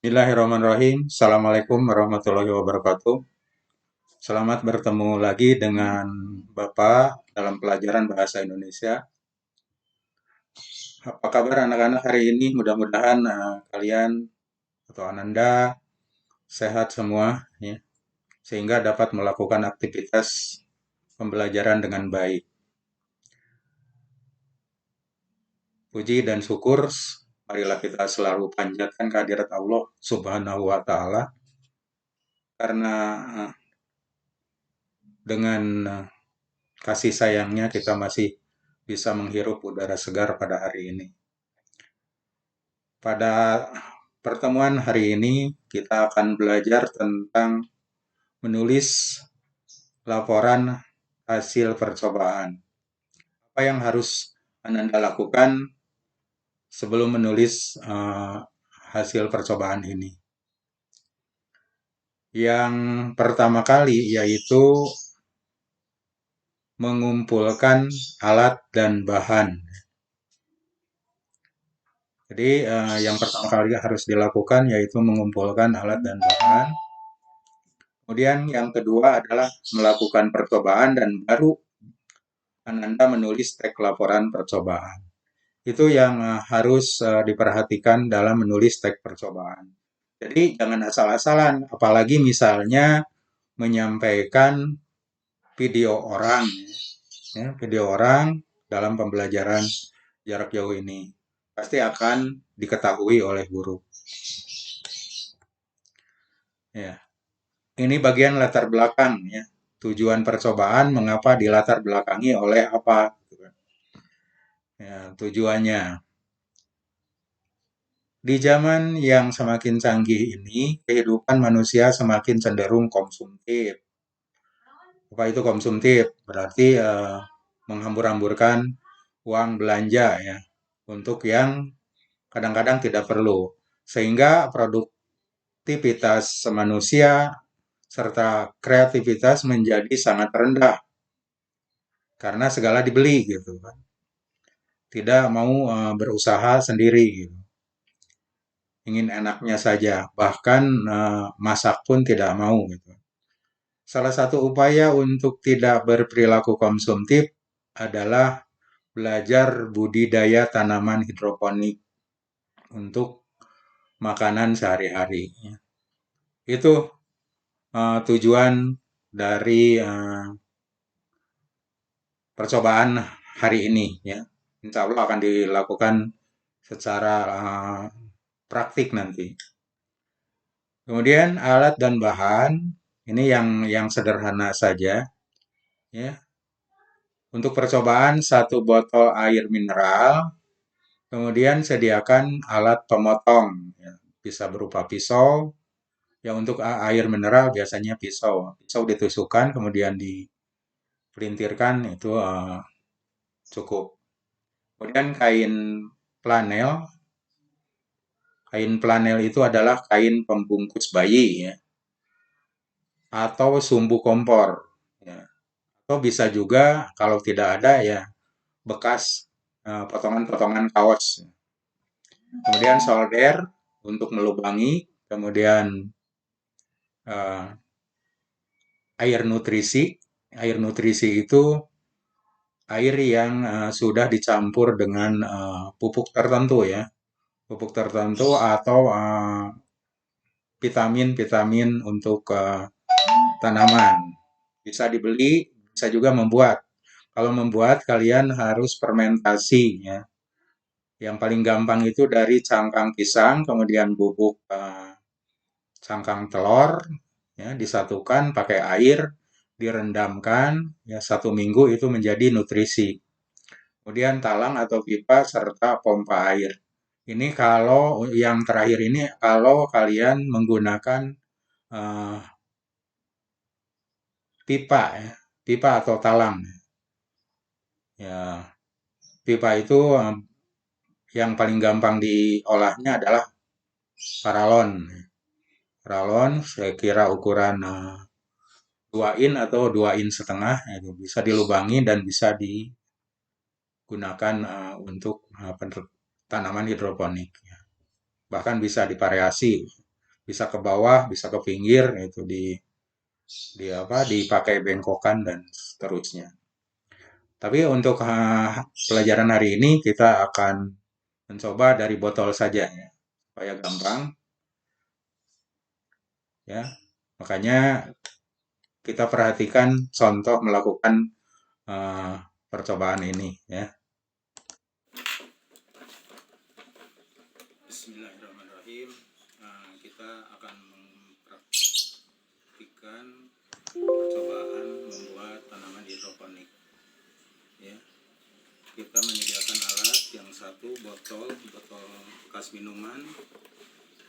Bismillahirrahmanirrahim. Assalamualaikum warahmatullahi wabarakatuh. Selamat bertemu lagi dengan Bapak dalam pelajaran bahasa Indonesia. Apa kabar anak-anak hari ini? Mudah-mudahan kalian atau Ananda sehat semua, ya, sehingga dapat melakukan aktivitas pembelajaran dengan baik. Puji dan syukur, marilah kita selalu panjatkan kehadirat Allah Subhanahu wa Ta'ala, karena dengan kasih sayangnya kita masih bisa menghirup udara segar pada hari ini. Pada pertemuan hari ini kita akan belajar tentang menulis laporan hasil percobaan. Apa yang harus Anda lakukan sebelum menulis hasil percobaan ini? Yang pertama kali yaitu mengumpulkan alat dan bahan. Jadi yang pertama kali harus dilakukan yaitu mengumpulkan alat dan bahan. Kemudian yang kedua adalah melakukan percobaan dan baru Anda menulis teks laporan percobaan. Itu yang harus diperhatikan dalam menulis teks percobaan. Jadi jangan asal-asalan, apalagi misalnya menyampaikan video orang, ya, video orang dalam pembelajaran jarak jauh ini pasti akan diketahui oleh guru. Ya, ini bagian latar belakang, ya. Tujuan percobaan mengapa dilatar belakangi oleh apa? Ya, tujuannya. Di zaman yang semakin canggih ini, kehidupan manusia semakin cenderung konsumtif. Apa itu konsumtif? Berarti menghambur-hamburkan uang belanja, ya, untuk yang kadang-kadang tidak perlu. Sehingga produktivitas manusia serta kreativitas menjadi sangat rendah karena segala dibeli gitu kan. Tidak mau berusaha sendiri gitu. Ingin enaknya saja, bahkan masak pun tidak mau gitu. Salah satu upaya untuk tidak berperilaku konsumtif adalah belajar budidaya tanaman hidroponik untuk makanan sehari-hari. Itu tujuan dari percobaan hari ini, ya. Insya Allah akan dilakukan secara praktik nanti. Kemudian alat dan bahan ini yang sederhana saja, ya. Untuk percobaan satu botol air mineral, kemudian sediakan alat pemotong, ya. Bisa berupa pisau. Ya untuk air mineral biasanya pisau. Pisau ditusukkan kemudian dipelintirkan itu cukup. Kemudian flanel. Kain flanel itu adalah kain pembungkus bayi, ya, atau sumbu kompor, ya. Atau bisa juga kalau tidak ada ya bekas potongan-potongan kaos. Kemudian solder untuk melubangi, kemudian uh, air nutrisi. Air nutrisi itu air yang sudah dicampur dengan pupuk tertentu, ya, pupuk tertentu atau vitamin-vitamin untuk tanaman. Bisa dibeli, bisa juga membuat. Kalau membuat kalian harus fermentasi, ya. Yang paling gampang itu dari cangkang pisang, kemudian bubuk cangkang telur, ya, disatukan pakai air, direndamkan, ya, 1 minggu itu menjadi nutrisi. Kemudian talang atau pipa serta pompa air. Ini kalau yang terakhir ini kalau kalian menggunakan uh, pipa, ya, pipa atau talang. Ya, pipa itu yang paling gampang diolahnya adalah paralon. Paralon saya kira ukuran 2 in atau 2 in setengah, itu bisa dilubangi dan bisa digunakan untuk tanaman hidroponik. Bahkan bisa divariasi. bisa ke bawah, bisa ke pinggir, itu dipakai bengkokan dan seterusnya. Tapi untuk pelajaran hari ini kita akan mencoba dari botol saja ya, supaya gampang ya. Makanya kita perhatikan contoh melakukan eh, percobaan ini ya. Bismillahirrahmanirrahim. Kita akan mempraktikkan percobaan membuat tanaman hidroponik ya. Kita menyediakan alat yang satu, botol bekas minuman.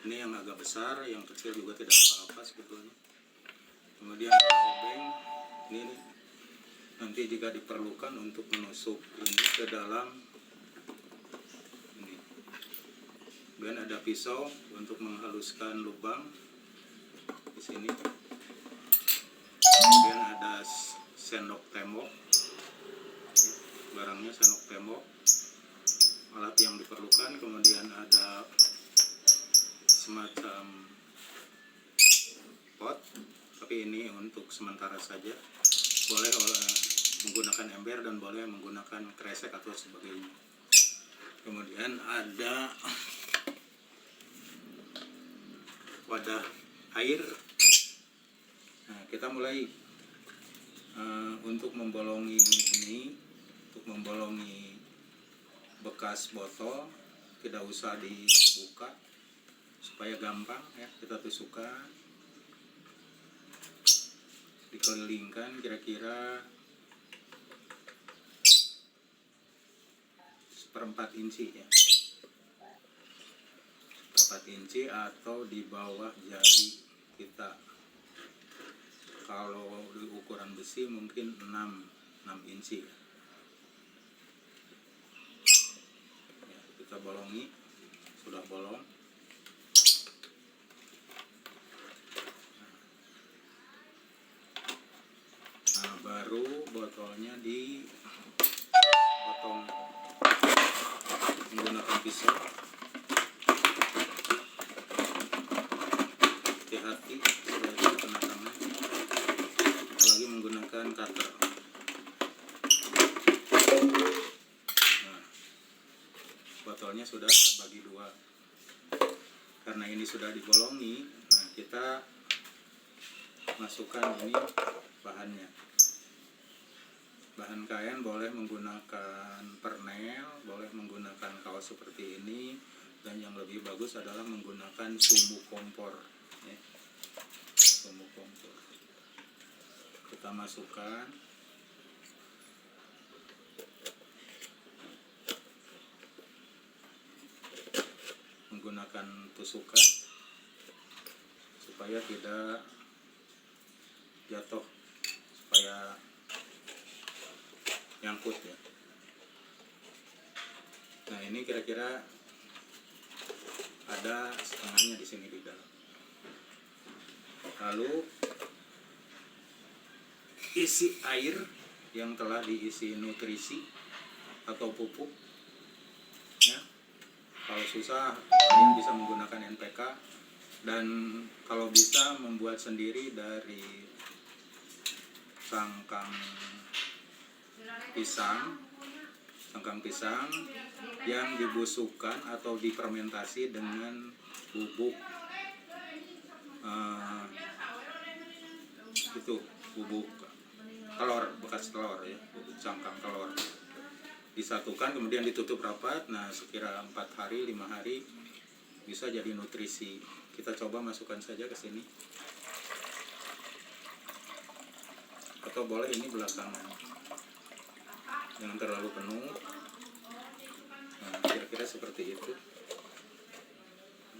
Ini yang agak besar, yang kecil juga tidak apa-apa sebetulnya. Kemudian obeng ini nanti jika diperlukan untuk menusuk ini ke dalam ini. Kemudian ada pisau untuk menghaluskan lubang di sini. Kemudian ada sendok tembok, barangnya sendok tembok, alat yang diperlukan. Kemudian ada semacam pot, tapi ini untuk sementara saja. Boleh menggunakan ember dan boleh menggunakan kresek atau sebagainya. Kemudian ada wadah air. Nah, kita mulai untuk membolongi ini, untuk membolongi bekas botol, tidak usah dibuka supaya gampang ya. Kita tusukkan, dikelilingkan kira-kira 1/4 inci ya, 1/4 inci atau di bawah jari kita. Kalau di ukuran besi mungkin 6 inci ya. Kita bolongi, sudah bolong. Nah, baru botolnya dipotong menggunakan pisau. Hati-hati supaya tidak kena tangan, apalagi menggunakan cutter. Nah, botolnya sudah terbagi dua. Karena ini sudah dibolongi, nah kita masukkan ini bahannya. Bahan kain boleh menggunakan pernel, boleh menggunakan kaos seperti ini, dan yang lebih bagus adalah menggunakan sumbu kompor ya. Sumbu kompor kita masukkan. Menggunakan tusukan supaya tidak jatuh, supaya nyangkut ya. Nah, ini kira-kira ada setengahnya di sini di dalam. Lalu isi air yang telah diisi nutrisi atau pupuk ya. Kalau susah kalian bisa menggunakan NPK, dan kalau bisa membuat sendiri dari sangkang pisang yang dibusukkan atau difermentasi dengan bubuk bubuk telur, bekas telur ya, bubuk sangkang telur. Disatukan kemudian ditutup rapat. Nah, sekira 4 hari 5 hari bisa jadi nutrisi. Kita coba masukkan saja ke sini, atau boleh ini belakangan, jangan terlalu penuh. Nah, kira-kira seperti itu.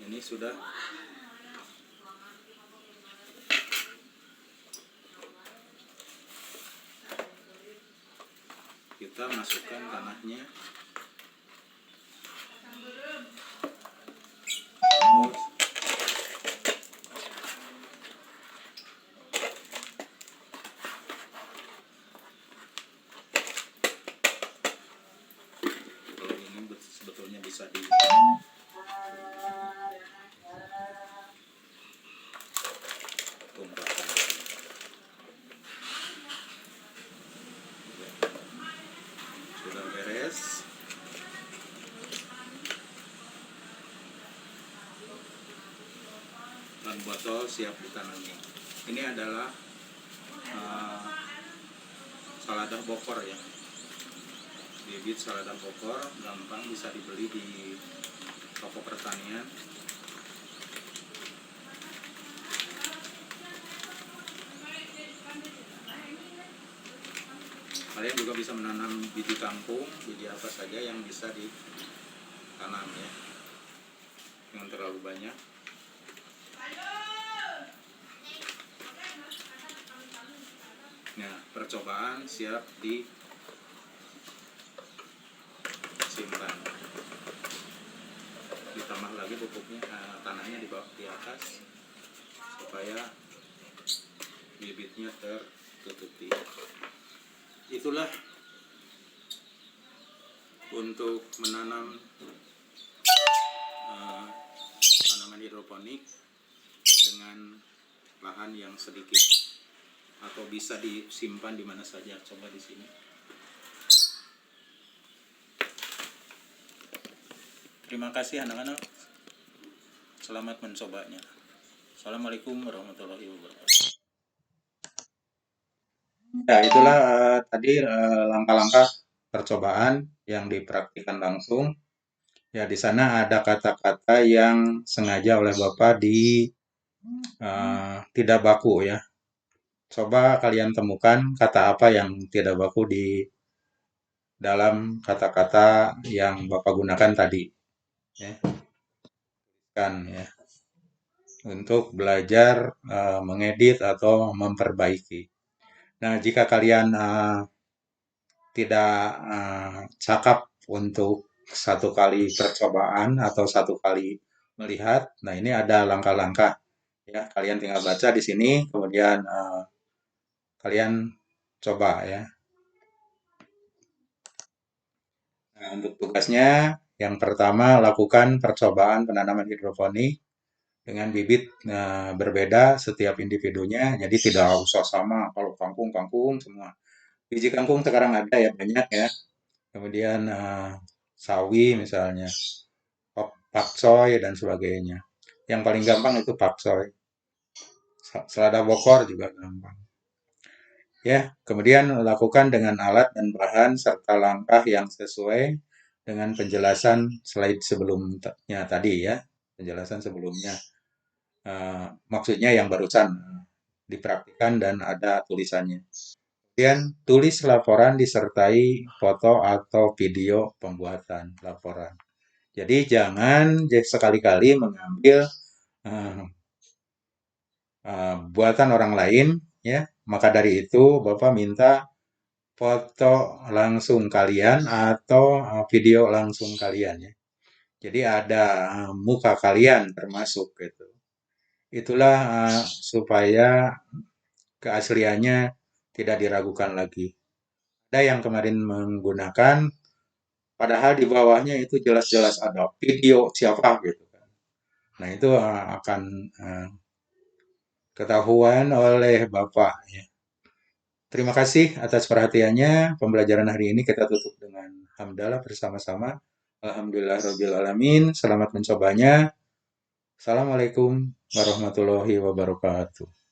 Ini sudah kita masukkan tanahnya. Kalau ini sebetulnya bisa botol siap ditanami. Ini adalah salada bokor ya, bibit salada bokor, gampang bisa dibeli di toko pertanian. Kalian juga bisa menanam biji kangkung, biji apa saja yang bisa ditanam ya, jangan terlalu banyak. Nah, percobaan siap disimpan. Ditambah lagi pupuknya, tanahnya di bawah, di atas, supaya bibitnya tertutupi. Itulah untuk menanam tanaman hidroponik dengan lahan yang sedikit, atau bisa disimpan di mana saja. Coba di sini. Terima kasih anak-anak. Selamat mencobanya. Assalamualaikum warahmatullahi wabarakatuh. Ya, itulah tadi langkah-langkah percobaan yang dipraktikkan langsung. Ya, di sana ada kata-kata yang sengaja oleh Bapak tidak baku ya. Coba kalian temukan kata apa yang tidak baku di dalam kata-kata yang Bapak gunakan tadi. Ya, kan ya. Untuk belajar mengedit atau memperbaiki. Nah, jika kalian tidak cakap untuk satu kali percobaan atau satu kali melihat, nah ini ada langkah-langkah ya. Kalian tinggal baca di sini, kemudian kalian coba ya. Nah, untuk tugasnya, yang pertama lakukan percobaan penanaman hidroponik dengan bibit berbeda setiap individunya, jadi tidak usah sama. Kalau kangkung semua. Biji kangkung sekarang ada ya, banyak ya. Kemudian sawi misalnya, pakcoy dan sebagainya. Yang paling gampang itu pakcoy. Selada bokor juga gampang. Ya, kemudian lakukan dengan alat dan bahan serta langkah yang sesuai dengan penjelasan slide sebelumnya tadi ya. Penjelasan sebelumnya. Maksudnya yang barusan dipraktikkan dan ada tulisannya. Kemudian tulis laporan disertai foto atau video pembuatan laporan. Jadi jangan sekali-kali mengambil buatan orang lain ya. Maka dari itu Bapak minta foto langsung kalian atau video langsung kalian ya. Jadi ada muka kalian termasuk gitu. Itulah supaya keasliannya tidak diragukan lagi. Ada yang kemarin menggunakan, padahal di bawahnya itu jelas-jelas ada video siapa gitu kan. Nah itu akan ketahuan oleh Bapak ya. Terima kasih atas perhatiannya. Pembelajaran hari ini kita tutup dengan hamdalah bersama-sama. Alhamdulillah alamin. Selamat mencobanya. Assalamualaikum warahmatullahi wabarakatuh.